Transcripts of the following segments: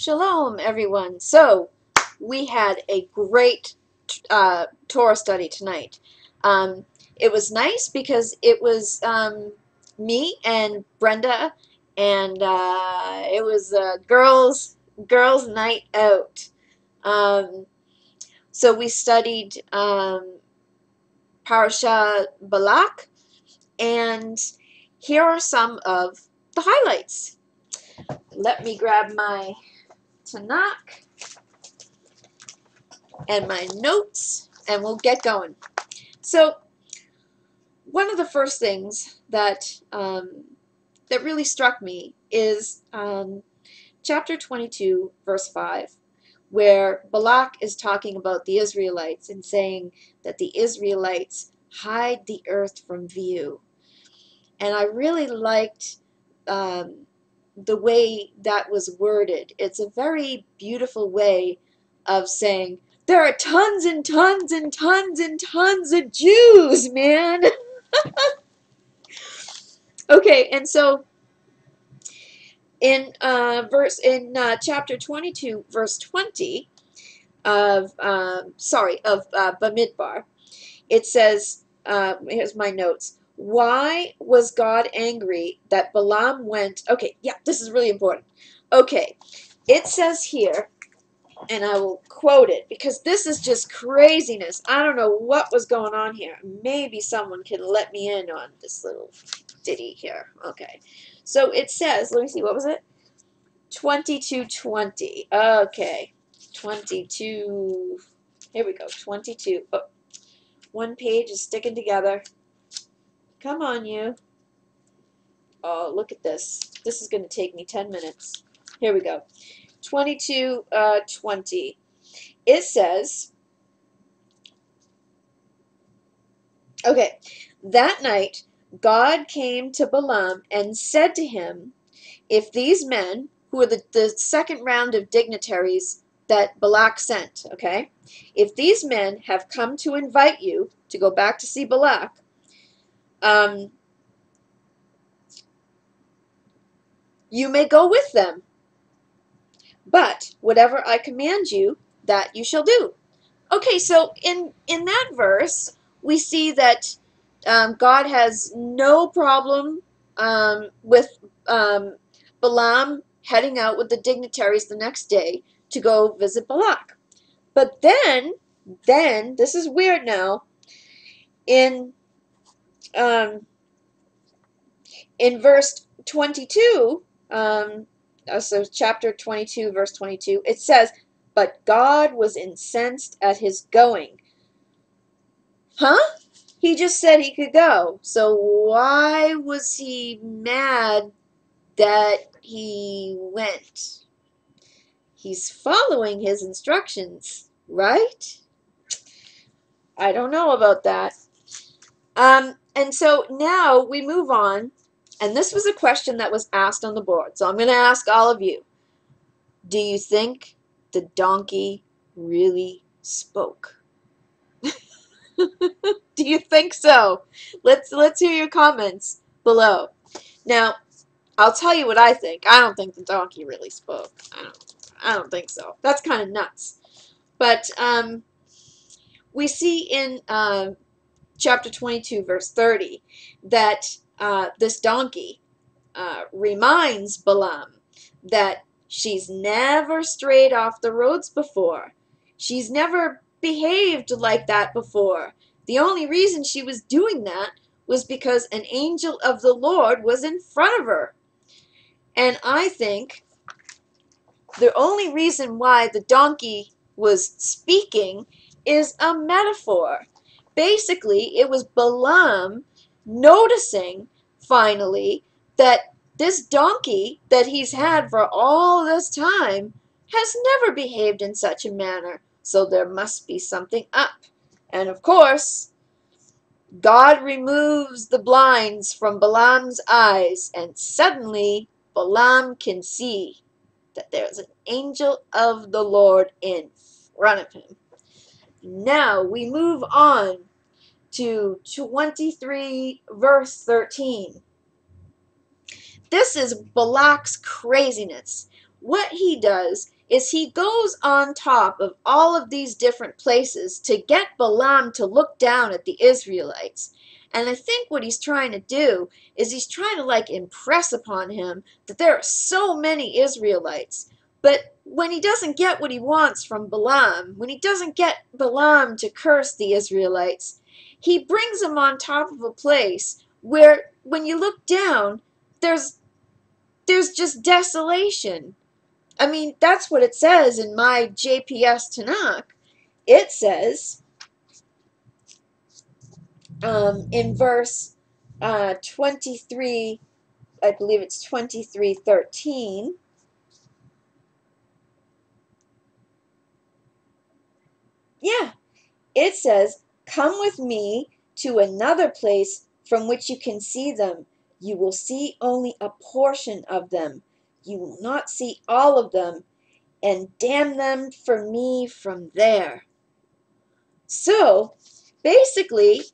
Shalom, everyone. So, we had a great Torah study tonight. It was nice because it was me and Brenda, and it was a girls' night out. Um, so we studied Parashat Balak, and here are some of the highlights. Let me grab my Tanakh and my notes, and we'll get going. So, one of the first things that that really struck me is chapter 22, verse 5, where Balak is talking about the Israelites and saying that the Israelites hide the earth from view. And I really liked the way that was worded. It's a very beautiful way of saying, there are tons and tons and tons and tons of Jews, man. Okay, and so in chapter 22, verse 20 of Bamidbar, it says, here's my notes. Why was God angry that Balaam went? Okay, yeah, this is really important. Okay, it says here, and I will quote it because this is just craziness. I don't know what was going on here. Maybe someone can let me in on this little ditty here. Okay, so it says, let me see, what was it? 22:20. Okay, 22. Here we go. 22. Oh, one page is sticking together. Come on, you. Oh, look at this. This is going to take me 10 minutes. Here we go. 22:20. It says, okay, that night God came to Balaam and said to him, if these men, who are the second round of dignitaries that Balak sent, okay, if these men have come to invite you to go back to see Balak, you may go with them. But whatever I command you, that you shall do. Okay, so in that verse, we see that God has no problem with Balaam heading out with the dignitaries the next day to go visit Balak. But then, this is weird now, in verse 22, so chapter 22, verse 22, it says, but God was incensed at his going. Huh? He just said he could go. So why was he mad that he went? He's following his instructions, right? I don't know about that. And so now we move on. And this was a question that was asked on the board. So I'm going to ask all of you. Do you think the donkey really spoke? Do you think so? Let's hear your comments below. Now, I'll tell you what I think. I don't think the donkey really spoke. I don't think so. That's kind of nuts. But we see in chapter 22, verse 30, that this donkey reminds Balaam that she's never strayed off the roads before. She's never behaved like that before. The only reason she was doing that was because an angel of the Lord was in front of her. And I think the only reason why the donkey was speaking is a metaphor. Basically, it was Balaam noticing, finally, that this donkey that he's had for all this time has never behaved in such a manner. So there must be something up. And of course, God removes the blinds from Balaam's eyes, and suddenly Balaam can see that there's an angel of the Lord in front of him. Now we move on to 23, verse 13. This is Balak's craziness. what he does is he goes on top of all of these different places to get Balaam to look down at the Israelites. And I think what he's trying to do is he's trying to like impress upon him that there are so many Israelites. But when he doesn't get what he wants from Balaam, when he doesn't get Balaam to curse the Israelites, he brings them on top of a place where when you look down, there's just desolation. I mean, that's what it says in my JPS Tanakh. It says in verse 23, I believe it's 23:13. Yeah, it says, "Come with me to another place from which you can see them. You will see only a portion of them. You will not see all of them, and damn them for me from there." So, basically,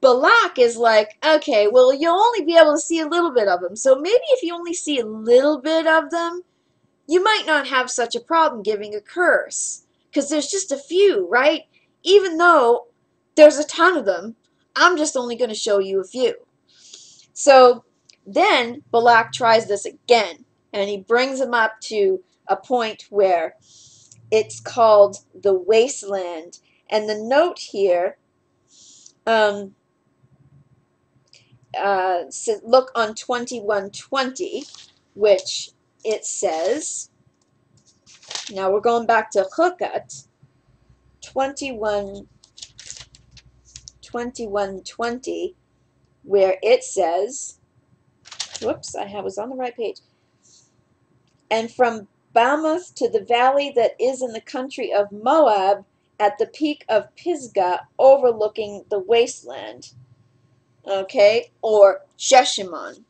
Balak is like, okay, well, you'll only be able to see a little bit of them. So maybe if you only see a little bit of them, you might not have such a problem giving a curse. Because there's just a few, right? Even though there's a ton of them, I'm just only going to show you a few. So then Balak tries this again, and he brings him up to a point where it's called the wasteland. And the note here, look on 21:20, which it says, now we're going back to Chukat, 21:20, where it says, whoops, I was on the right page. "And from Bamoth to the valley that is in the country of Moab, at the peak of Pisgah, overlooking the wasteland." Okay, or Sheshimon.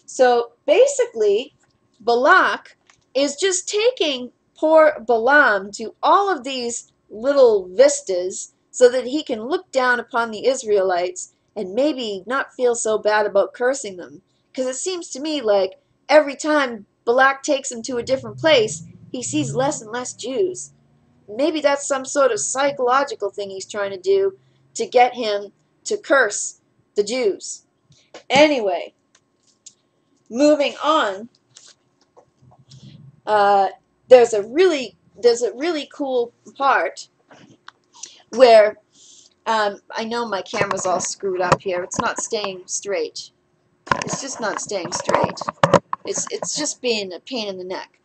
So basically, Balak is just taking poor Balaam to all of these little vistas so that he can look down upon the Israelites and maybe not feel so bad about cursing them. Because it seems to me like every time Balak takes him to a different place, he sees less and less Jews. Maybe that's some sort of psychological thing he's trying to do to get him to curse the Jews. Anyway, moving on, there's a really cool part where I know my camera's all screwed up here. It's not staying straight. It's just not staying straight. It's just being a pain in the neck.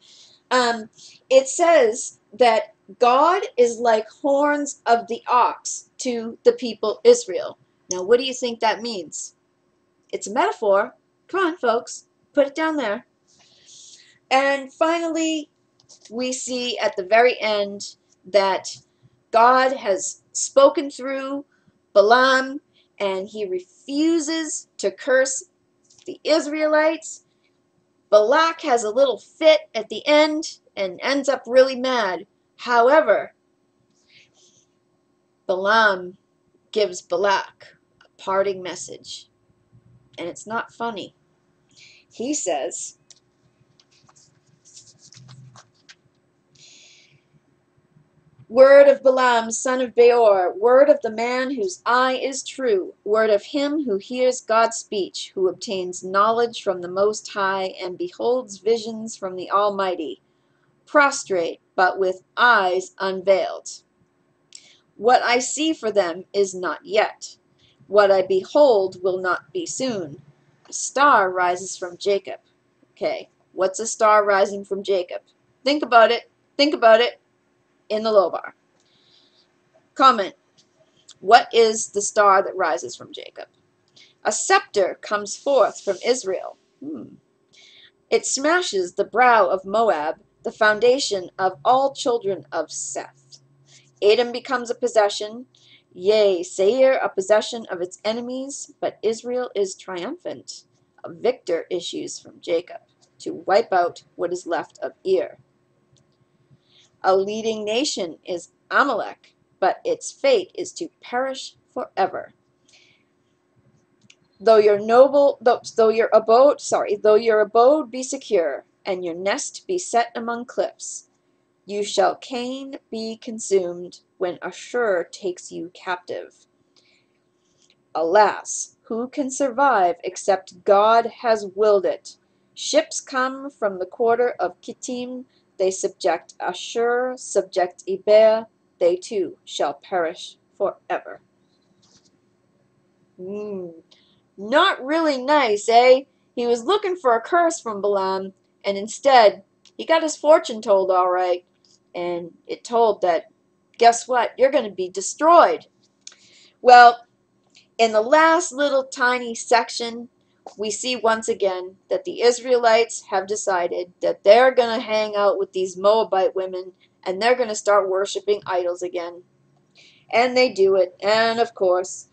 It says that God is like horns of the ox to the people Israel. Now, what do you think that means? It's a metaphor. Come on, folks. Put it down there. And finally, we see at the very end that God has spoken through Balaam, and he refuses to curse the Israelites. Balak has a little fit at the end and ends up really mad. However, Balaam gives Balak a parting message, and it's not funny. He says, "Word of Balaam, son of Beor, word of the man whose eye is true, word of him who hears God's speech, who obtains knowledge from the Most High, and beholds visions from the Almighty, prostrate, but with eyes unveiled. What I see for them is not yet. What I behold will not be soon. A star rises from Jacob." Okay, what's a star rising from Jacob? Think about it. Think about it. In the low bar. Comment, what is the star that rises from Jacob? "A scepter comes forth from Israel. It smashes the brow of Moab, the foundation of all children of Seth. Edom becomes a possession, yea, Seir a possession of its enemies, but Israel is triumphant. A victor issues from Jacob to wipe out what is left of Ir. A leading nation is Amalek, but its fate is to perish forever. Though your abode be secure, and your nest be set among cliffs. You shall Cain be consumed when Ashur takes you captive. Alas, who can survive except God has willed it? Ships come from the quarter of Kittim, they subject Ashur, subject Eber, they too shall perish forever. Not really nice, eh? He was looking for a curse from Balaam, and instead, he got his fortune told all right. And it told that, guess what? You're going to be destroyed. Well, in the last little tiny section, we see once again that the Israelites have decided that they're going to hang out with these Moabite women and they're going to start worshiping idols again. And they do it. And of course,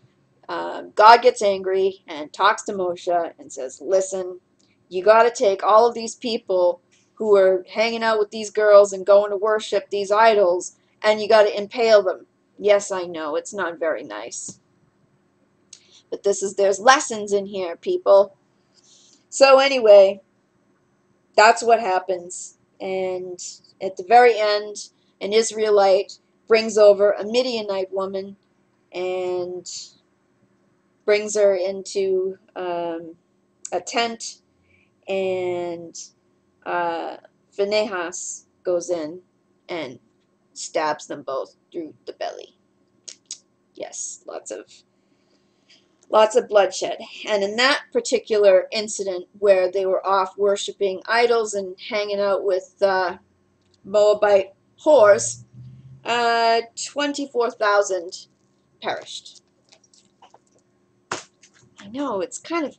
God gets angry and talks to Moshe and says, listen, you got to take all of these people who are hanging out with these girls and going to worship these idols, and you got to impale them. Yes, I know, it's not very nice. But there's lessons in here, people. So anyway, that's what happens. And at the very end, an Israelite brings over a Midianite woman and brings her into a tent, and Phinehas goes in and stabs them both through the belly. Yes, lots of bloodshed. And in that particular incident where they were off worshiping idols and hanging out with Moabite whores, 24,000 perished. I know, it's kind of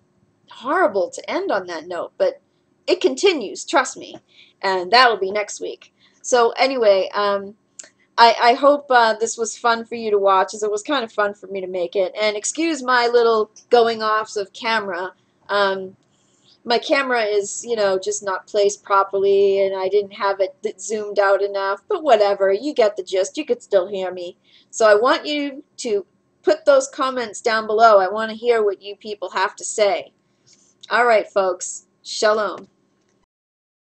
horrible to end on that note, but it continues, trust me, and that'll be next week. So anyway, I hope this was fun for you to watch, as it was kind of fun for me to make it. And excuse my little going offs of camera. My camera is, just not placed properly, and I didn't have it zoomed out enough, but whatever, you get the gist. You could still hear me. So I want you to put those comments down below. I want to hear what you people have to say. All right, folks. Shalom.